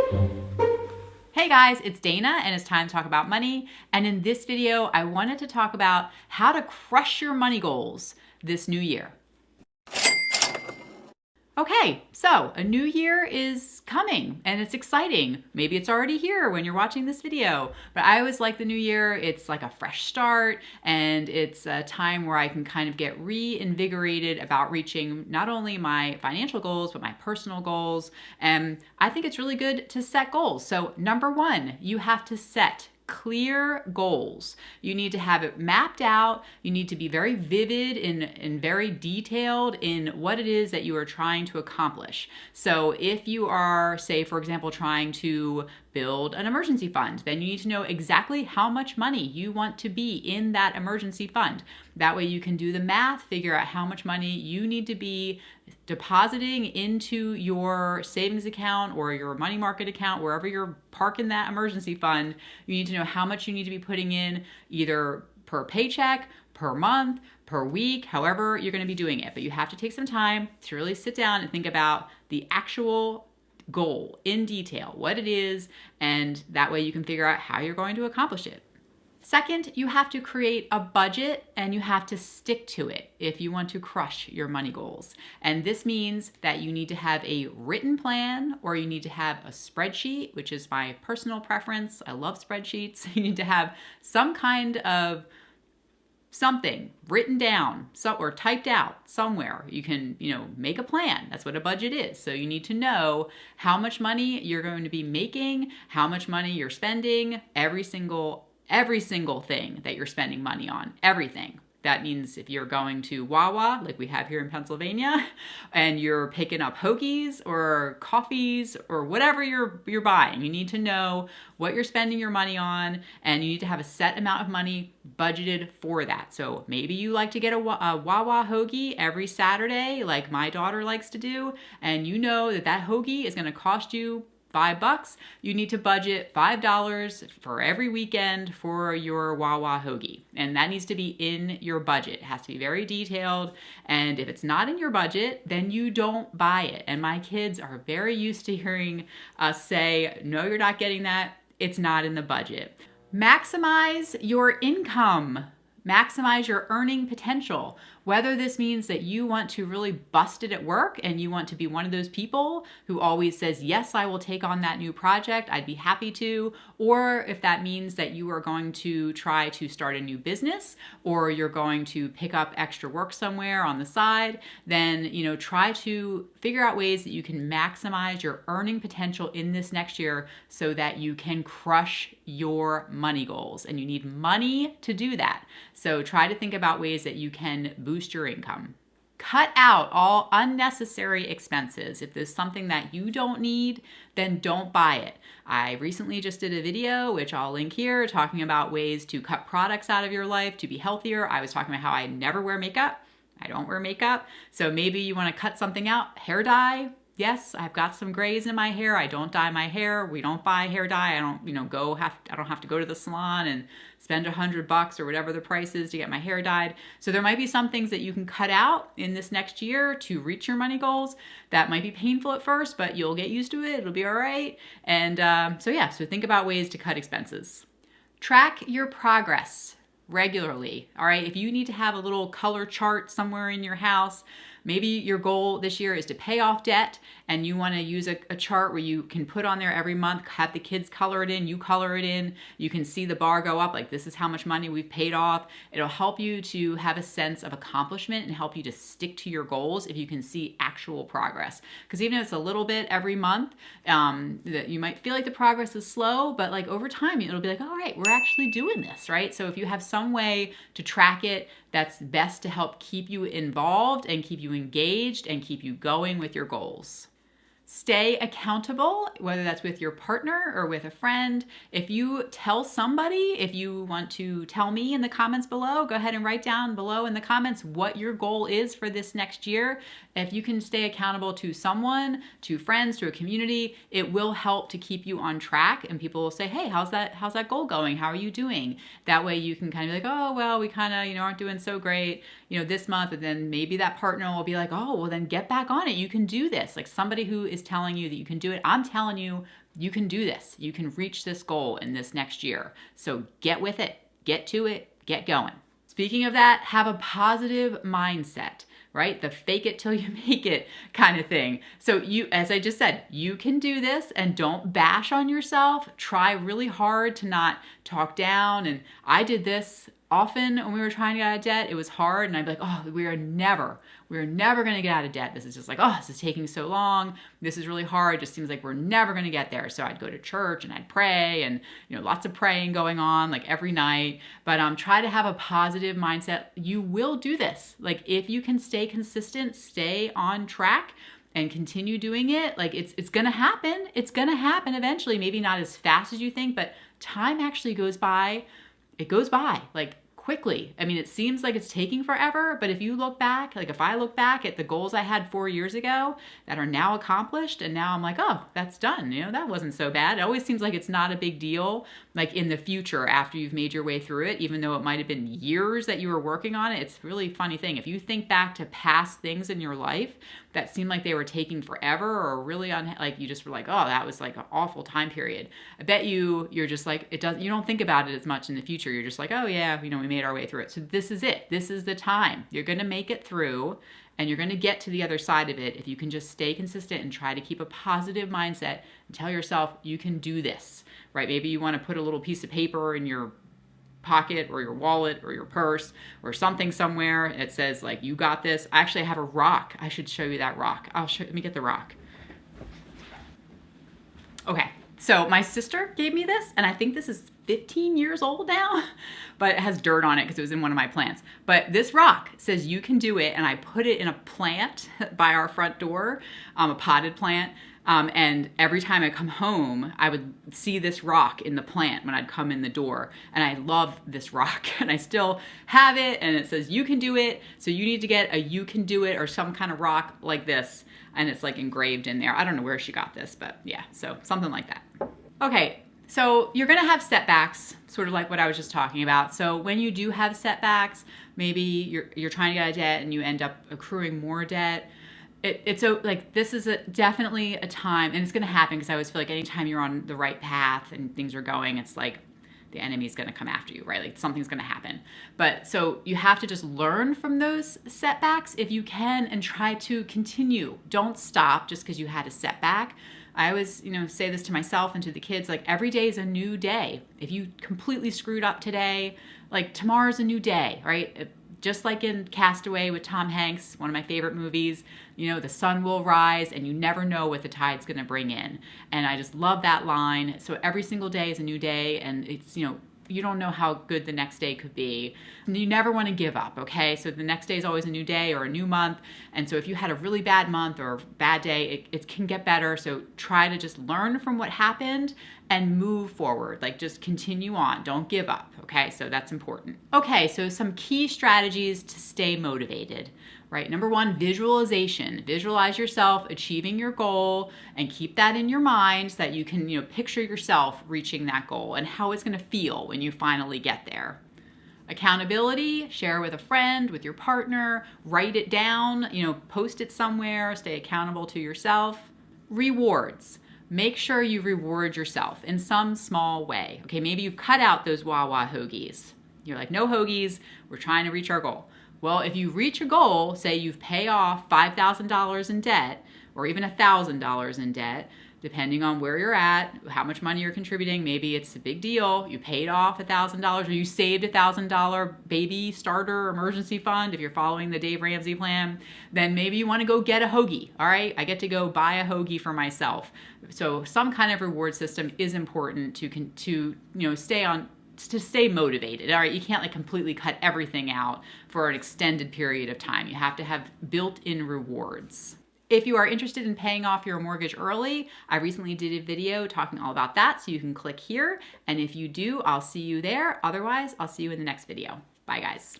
Hey guys, it's Dana and it's time to talk about money. And in this video, I wanted to talk about how to crush your money goals this new year. Okay, so a new year is coming and it's exciting. Maybe it's already here when you're watching this video, but I always like the new year. It's like a fresh start and it's a time where I can kind of get reinvigorated about reaching not only my financial goals, but my personal goals. And I think it's really good to set goals. So number one, you have to set clear goals. You need to have it mapped out. You need to be very vivid and very detailed in what it is that you are trying to accomplish. So if you are, say, for example, trying to build an emergency fund, then you need to know exactly how much money you want to be in that emergency fund. That way you can do the math, figure out how much money you need to be depositing into your savings account or your money market account, wherever you're parking that emergency fund. You need to know how much you need to be putting in either per paycheck, per month, per week, however you're going to be doing it. But you have to take some time to really sit down and think about the actual goal in detail, what it is, and that way you can figure out how you're going to accomplish it. Second, you have to create a budget and you have to stick to it if you want to crush your money goals. And this means that you need to have a written plan or you need to have a spreadsheet, which is my personal preference. I love spreadsheets. You need to have some kind of something written down or typed out somewhere. You can, make a plan. That's what a budget is. So you need to know how much money you're going to be making, how much money you're spending, every single thing that you're spending money on, everything. That means if you're going to Wawa, like we have here in Pennsylvania, and you're picking up hoagies or coffees or whatever you're buying, you need to know what you're spending your money on, and you need to have a set amount of money budgeted for that. So maybe you like to get a Wawa hoagie every Saturday, like my daughter likes to do, and you know that hoagie is going to cost you $5. You need to budget $5 for every weekend for your Wawa hoagie. And that needs to be in your budget. It has to be very detailed. And if it's not in your budget, then you don't buy it. And my kids are very used to hearing us say, no, you're not getting that. It's not in the budget. Maximize your income. Maximize your earning potential. Whether this means that you want to really bust it at work and you want to be one of those people who always says, yes, I will take on that new project, I'd be happy to, or if that means that you are going to try to start a new business or you're going to pick up extra work somewhere on the side, then try to figure out ways that you can maximize your earning potential in this next year so that you can crush your money goals. And you need money to do that. So try to think about ways that you can boost your income. Cut out all unnecessary expenses. If there's something that you don't need, then don't buy it. I recently just did a video, which I'll link here, talking about ways to cut products out of your life to be healthier. I was talking about how I never wear makeup. I don't wear makeup. So maybe you want to cut something out. Hair dye. Yes, I've got some grays in my hair. I don't dye my hair. We don't buy hair dye. I don't, I don't have to go to the salon and spend $100 or whatever the price is to get my hair dyed. So there might be some things that you can cut out in this next year to reach your money goals. That might be painful at first, but you'll get used to it. It'll be all right. And so think about ways to cut expenses. Track your progress regularly. All right. If you need to have a little color chart somewhere in your house, maybe your goal this year is to pay off debt and you want to use a chart where you can put on there every month, have the kids color it in, you color it in, you can see the bar go up, like this is how much money we've paid off. It'll help you to have a sense of accomplishment and help you to stick to your goals if you can see actual progress. Because even if it's a little bit every month, that you might feel like the progress is slow, but like over time, it'll be like, all right, we're actually doing this, right? So if you have some way to track it, that's best to help keep you involved and keep you engaged and keep you going with your goals. Stay accountable, whether that's with your partner or with a friend. If you tell somebody, if you want to tell me in the comments below, go ahead and write down below in the comments what your goal is for this next year. If you can stay accountable to someone, to friends, to a community, it will help to keep you on track. And people will say, hey, how's that goal going? How are you doing? That way you can kind of be like, oh, well, we kind of, aren't doing so great, this month. And then maybe that partner will be like, oh, well, then get back on it. You can do this. Like somebody who is telling you that you can do it. I'm telling you, You can do this. You can reach this goal in this next year. So get with it, get to it, get going. Speaking of that, have a positive mindset, right? The fake it till you make it kind of thing. So you, as I just said, you can do this, and don't bash on yourself. Try really hard to not talk down. And I did this often when we were trying to get out of debt. It was hard, and I'd be like, oh, we are never going to get out of debt. This is just like, oh, this is taking so long. This is really hard. It just seems like we're never going to get there. So I'd go to church and I'd pray, and lots of praying going on like every night. But try to have a positive mindset. You will do this. Like, if you can stay consistent, stay on track, and continue doing it, like it's gonna happen. It's gonna happen eventually. Maybe not as fast as you think, but time actually goes by. It goes by like quickly. I mean, it seems like it's taking forever, but if you look back, like if I look back at the goals I had 4 years ago that are now accomplished, and now I'm like, oh, that's done. That wasn't so bad. It always seems like it's not a big deal, like in the future after you've made your way through it, even though it might have been years that you were working on it. It's a really funny thing. If you think back to past things in your life that seemed like they were taking forever, or really like you just were like, oh, that was like an awful time period. I bet you're just like, you don't think about it as much in the future. You're just like, oh yeah, we made our way through it. So this is it. This is the time. You're going to make it through, and you're going to get to the other side of it if you can just stay consistent and try to keep a positive mindset and tell yourself you can do this, right? Maybe you want to put a little piece of paper in your pocket or your wallet or your purse or something somewhere. It says like, you got this. Actually, I have a rock. I should show you that rock. Let me get the rock. Okay. So my sister gave me this, and I think this is 15 years old now, but it has dirt on it because it was in one of my plants. But this rock says you can do it, and I put it in a plant by our front door, a potted plant. And every time I come home, I would see this rock in the plant when I'd come in the door. And I love this rock, and I still have it, and it says you can do it. So you need to get a you can do it or some kind of rock like this. And it's like engraved in there. I don't know where she got this, but yeah, so something like that. Okay, so you're gonna have setbacks, sort of like what I was just talking about. So when you do have setbacks, maybe you're trying to get out of debt and you end up accruing more debt. This is definitely a time, and it's gonna happen because I always feel like anytime you're on the right path and things are going, it's like the enemy's gonna come after you, right? Like something's gonna happen. But so you have to just learn from those setbacks if you can, and try to continue. Don't stop just because you had a setback. I always, say this to myself and to the kids, like every day is a new day. If you completely screwed up today, like tomorrow's a new day, right? Just like in Castaway with Tom Hanks, one of my favorite movies, the sun will rise and you never know what the tide's gonna bring in. And I just love that line. So every single day is a new day, and it's, you don't know how good the next day could be. You never want to give up, okay? So the next day is always a new day or a new month. And so if you had a really bad month or a bad day, it can get better. So try to just learn from what happened and move forward. Like just continue on. Don't give up, okay? So that's important. Okay, so some key strategies to stay motivated, right? Number one, visualization. Visualize yourself achieving your goal and keep that in your mind so that you can, picture yourself reaching that goal and how it's gonna feel when you finally get there. Accountability, share with a friend, with your partner, write it down, post it somewhere, stay accountable to yourself. Rewards. Make sure you reward yourself in some small way. Okay, maybe you've cut out those Wawa hoagies. You're like, no hoagies, we're trying to reach our goal. Well, if you reach a goal, say you've paid off $5,000 in debt, or even $1,000 in debt, depending on where you're at, how much money you're contributing, maybe it's a big deal. You paid off $1,000, or you saved $1,000 baby starter emergency fund if you're following the Dave Ramsey plan, then maybe you want to go get a hoagie, all right? I get to go buy a hoagie for myself. So some kind of reward system is important to stay motivated. All right, you can't completely cut everything out for an extended period of time. You have to have built-in rewards. If you are interested in paying off your mortgage early, I recently did a video talking all about that, so you can click here. And if you do, I'll see you there. Otherwise, I'll see you in the next video. Bye, guys.